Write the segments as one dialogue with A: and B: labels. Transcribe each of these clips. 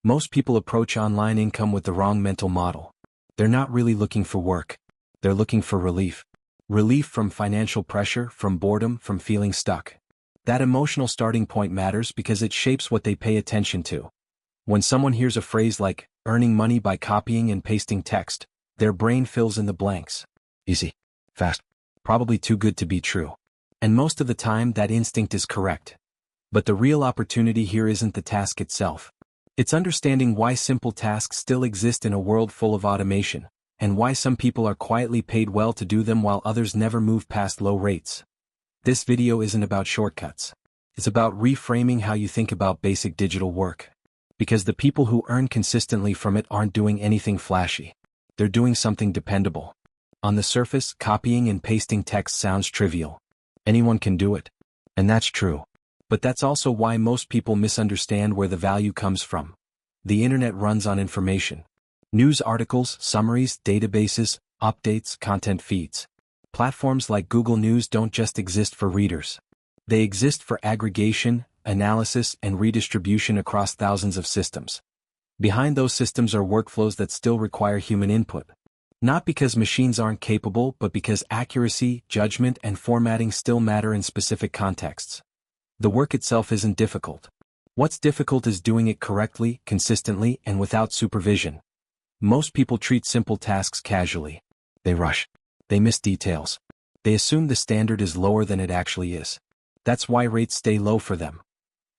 A: Most people approach online income with the wrong mental model. They're not really looking for work. They're looking for relief. Relief from financial pressure, from boredom, from feeling stuck. That emotional starting point matters because it shapes what they pay attention to. When someone hears a phrase like, earning money by copying and pasting text, their brain fills in the blanks. Easy. Fast. Probably too good to be true. And most of the time that instinct is correct. But the real opportunity here isn't the task itself. It's understanding why simple tasks still exist in a world full of automation, and why some people are quietly paid well to do them while others never move past low rates. This video isn't about shortcuts. It's about reframing how you think about basic digital work. Because the people who earn consistently from it aren't doing anything flashy. They're doing something dependable. On the surface, copying and pasting text sounds trivial. Anyone can do it. And that's true. But that's also why most people misunderstand where the value comes from. The internet runs on information. News articles, summaries, databases, updates, content feeds. Platforms like Google News don't just exist for readers. They exist for aggregation, analysis, and redistribution across thousands of systems. Behind those systems are workflows that still require human input. Not because machines aren't capable, but because accuracy, judgment, and formatting still matter in specific contexts. The work itself isn't difficult. What's difficult is doing it correctly, consistently, and without supervision. Most people treat simple tasks casually. They rush. They miss details. They assume the standard is lower than it actually is. That's why rates stay low for them.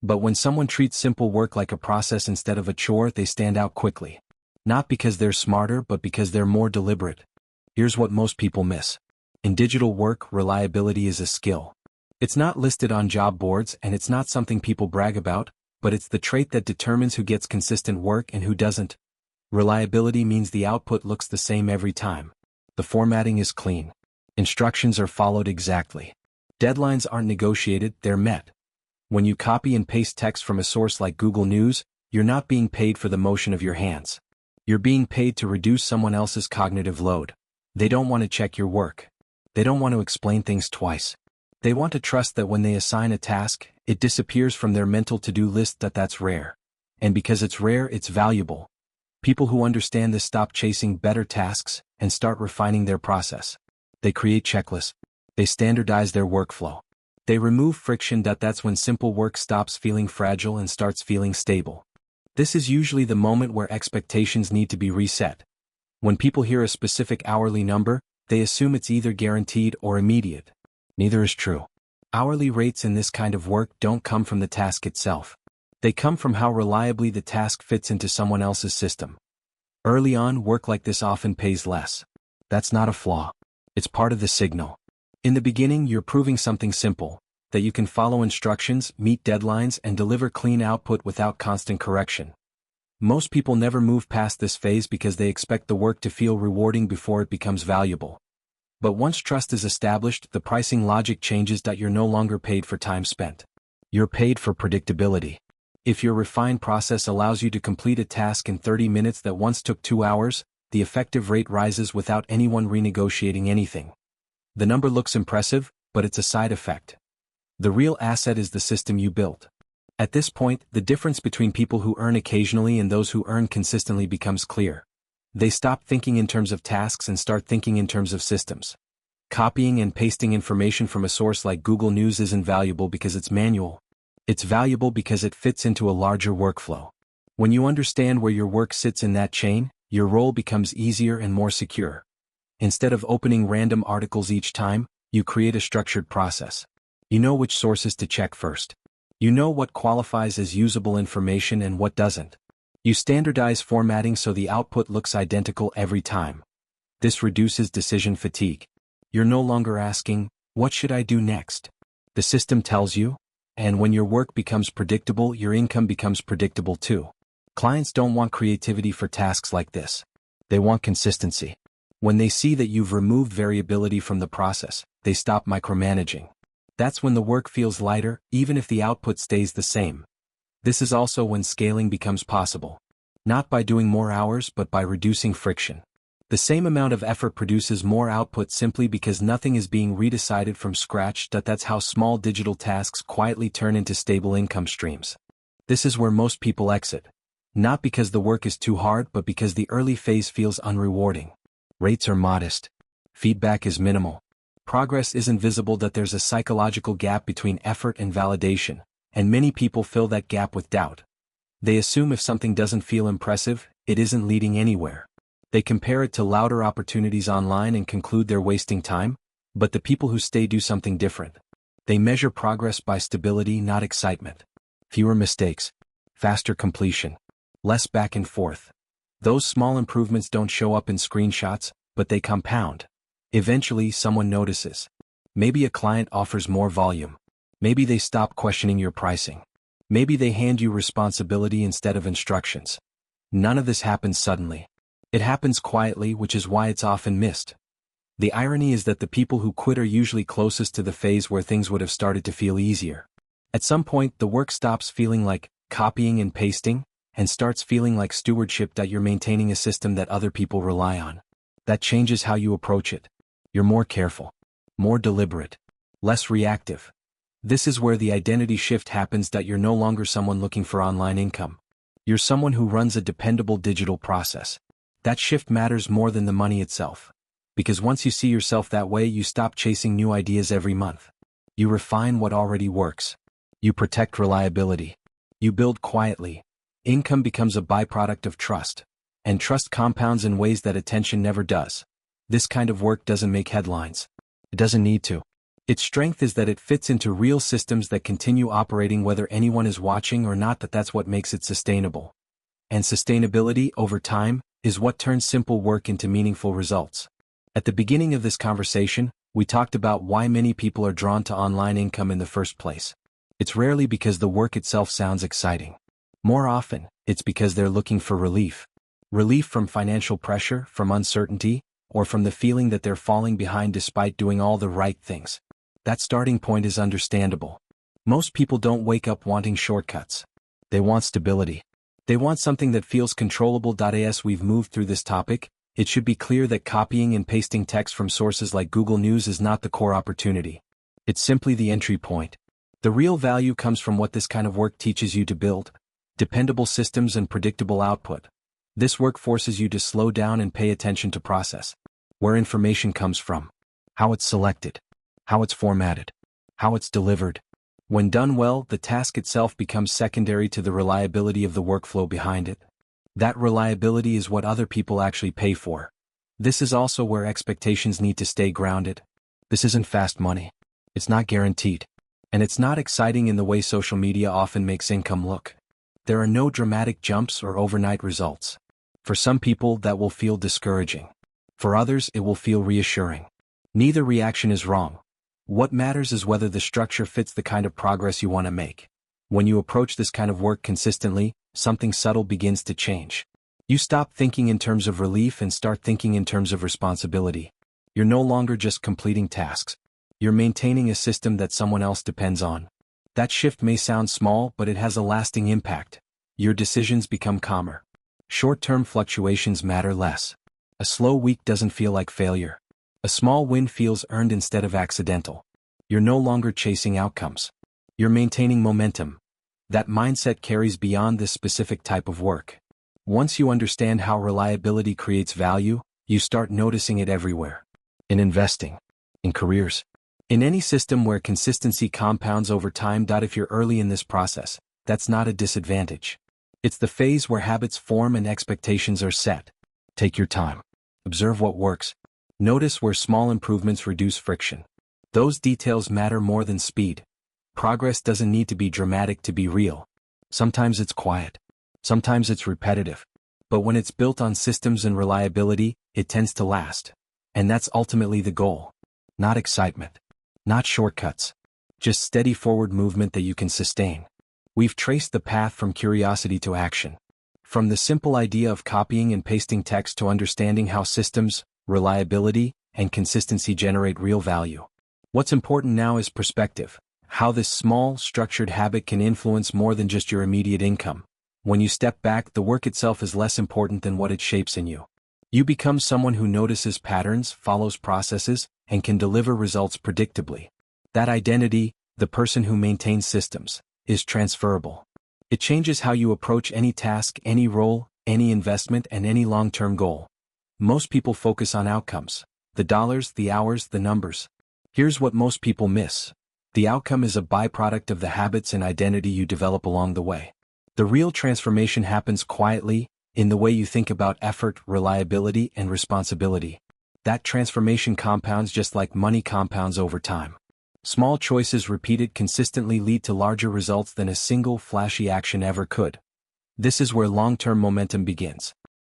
A: But when someone treats simple work like a process instead of a chore, they stand out quickly. Not because they're smarter, but because they're more deliberate. Here's what most people miss. In digital work, reliability is a skill. It's not listed on job boards, and it's not something people brag about, but it's the trait that determines who gets consistent work and who doesn't. Reliability means the output looks the same every time. The formatting is clean. Instructions are followed exactly. Deadlines aren't negotiated, they're met. When you copy and paste text from a source like Google News, you're not being paid for the motion of your hands. You're being paid to reduce someone else's cognitive load. They don't want to check your work. They don't want to explain things twice. They want to trust that when they assign a task, it disappears from their mental to-do list. That's rare. And because it's rare, it's valuable. People who understand this stop chasing better tasks and start refining their process. They create checklists. They standardize their workflow. They remove friction. That's when simple work stops feeling fragile and starts feeling stable. This is usually the moment where expectations need to be reset. When people hear a specific hourly number, they assume it's either guaranteed or immediate. Neither is true. Hourly rates in this kind of work don't come from the task itself. They come from how reliably the task fits into someone else's system. Early on, work like this often pays less. That's not a flaw. It's part of the signal. In the beginning, you're proving something simple, that you can follow instructions, meet deadlines, and deliver clean output without constant correction. Most people never move past this phase because they expect the work to feel rewarding before it becomes valuable. But once trust is established, the pricing logic changes. You're no longer paid for time spent. You're paid for predictability. If your refined process allows you to complete a task in 30 minutes that once took 2 hours, the effective rate rises without anyone renegotiating anything. The number looks impressive, but it's a side effect. The real asset is the system you built. At this point, the difference between people who earn occasionally and those who earn consistently becomes clear. They stop thinking in terms of tasks and start thinking in terms of systems. Copying and pasting information from a source like Google News isn't valuable because it's manual. It's valuable because it fits into a larger workflow. When you understand where your work sits in that chain, your role becomes easier and more secure. Instead of opening random articles each time, you create a structured process. You know which sources to check first. You know what qualifies as usable information and what doesn't. You standardize formatting so the output looks identical every time. This reduces decision fatigue. You're no longer asking, what should I do next? The system tells you, and when your work becomes predictable, your income becomes predictable too. Clients don't want creativity for tasks like this. They want consistency. When they see that you've removed variability from the process, they stop micromanaging. That's when the work feels lighter, even if the output stays the same. This is also when scaling becomes possible. Not by doing more hours, but by reducing friction. The same amount of effort produces more output simply because nothing is being redecided from scratch. That's how small digital tasks quietly turn into stable income streams. This is where most people exit. Not because the work is too hard, but because the early phase feels unrewarding. Rates are modest. Feedback is minimal. Progress isn't visible. That there's a psychological gap between effort and validation, and many people fill that gap with doubt. They assume if something doesn't feel impressive, it isn't leading anywhere. They compare it to louder opportunities online and conclude they're wasting time, but the people who stay do something different. They measure progress by stability, not excitement. Fewer mistakes, faster completion, less back and forth. Those small improvements don't show up in screenshots, but they compound. Eventually, someone notices. Maybe a client offers more volume. Maybe they stop questioning your pricing. Maybe they hand you responsibility instead of instructions. None of this happens suddenly. It happens quietly, which is why it's often missed. The irony is that the people who quit are usually closest to the phase where things would have started to feel easier. At some point, the work stops feeling like copying and pasting, and starts feeling like stewardship, that you're maintaining a system that other people rely on. That changes how you approach it. You're more careful, more deliberate, less reactive. This is where the identity shift happens, that you're no longer someone looking for online income. You're someone who runs a dependable digital process. That shift matters more than the money itself. Because once you see yourself that way, you stop chasing new ideas every month. You refine what already works. You protect reliability. You build quietly. Income becomes a byproduct of trust. And trust compounds in ways that attention never does. This kind of work doesn't make headlines. It doesn't need to. Its strength is that it fits into real systems that continue operating whether anyone is watching or not. That's what makes it sustainable. And sustainability, over time, is what turns simple work into meaningful results. At the beginning of this conversation, we talked about why many people are drawn to online income in the first place. It's rarely because the work itself sounds exciting. More often, it's because they're looking for relief. Relief from financial pressure, from uncertainty, or from the feeling that they're falling behind despite doing all the right things. That starting point is understandable. Most people don't wake up wanting shortcuts. They want stability. They want something that feels controllable. As we've moved through this topic, it should be clear that copying and pasting text from sources like Google News is not the core opportunity. It's simply the entry point. The real value comes from what this kind of work teaches you to build: dependable systems and predictable output. This work forces you to slow down and pay attention to process. Where information comes from, how it's selected, how it's formatted, how it's delivered. When done well, the task itself becomes secondary to the reliability of the workflow behind it. That reliability is what other people actually pay for. This is also where expectations need to stay grounded. This isn't fast money. It's not guaranteed. And it's not exciting in the way social media often makes income look. There are no dramatic jumps or overnight results. For some people, that will feel discouraging. For others, it will feel reassuring. Neither reaction is wrong. What matters is whether the structure fits the kind of progress you want to make. When you approach this kind of work consistently, something subtle begins to change. You stop thinking in terms of relief and start thinking in terms of responsibility. You're no longer just completing tasks. You're maintaining a system that someone else depends on. That shift may sound small, but it has a lasting impact. Your decisions become calmer. Short-term fluctuations matter less. A slow week doesn't feel like failure. A small win feels earned instead of accidental. You're no longer chasing outcomes. You're maintaining momentum. That mindset carries beyond this specific type of work. Once you understand how reliability creates value, you start noticing it everywhere. In investing, in careers, in any system where consistency compounds over time. If you're early in this process, that's not a disadvantage. It's the phase where habits form and expectations are set. Take your time. Observe what works. Notice where small improvements reduce friction. Those details matter more than speed. Progress doesn't need to be dramatic to be real. Sometimes it's quiet. Sometimes it's repetitive. But when it's built on systems and reliability, it tends to last. And that's ultimately the goal. Not excitement. Not shortcuts. Just steady forward movement that you can sustain. We've traced the path from curiosity to action. From the simple idea of copying and pasting text to understanding how systems, reliability, and consistency generate real value. What's important now is perspective. How this small, structured habit can influence more than just your immediate income. When you step back, the work itself is less important than what it shapes in you. You become someone who notices patterns, follows processes, and can deliver results predictably. That identity, the person who maintains systems, is transferable. It changes how you approach any task, any role, any investment, and any long-term goal. Most people focus on outcomes, the dollars, the hours, the numbers. Here's what most people miss. The outcome is a byproduct of the habits and identity you develop along the way. The real transformation happens quietly, in the way you think about effort, reliability, and responsibility. That transformation compounds just like money compounds over time. Small choices repeated consistently lead to larger results than a single flashy action ever could. This is where long-term momentum begins.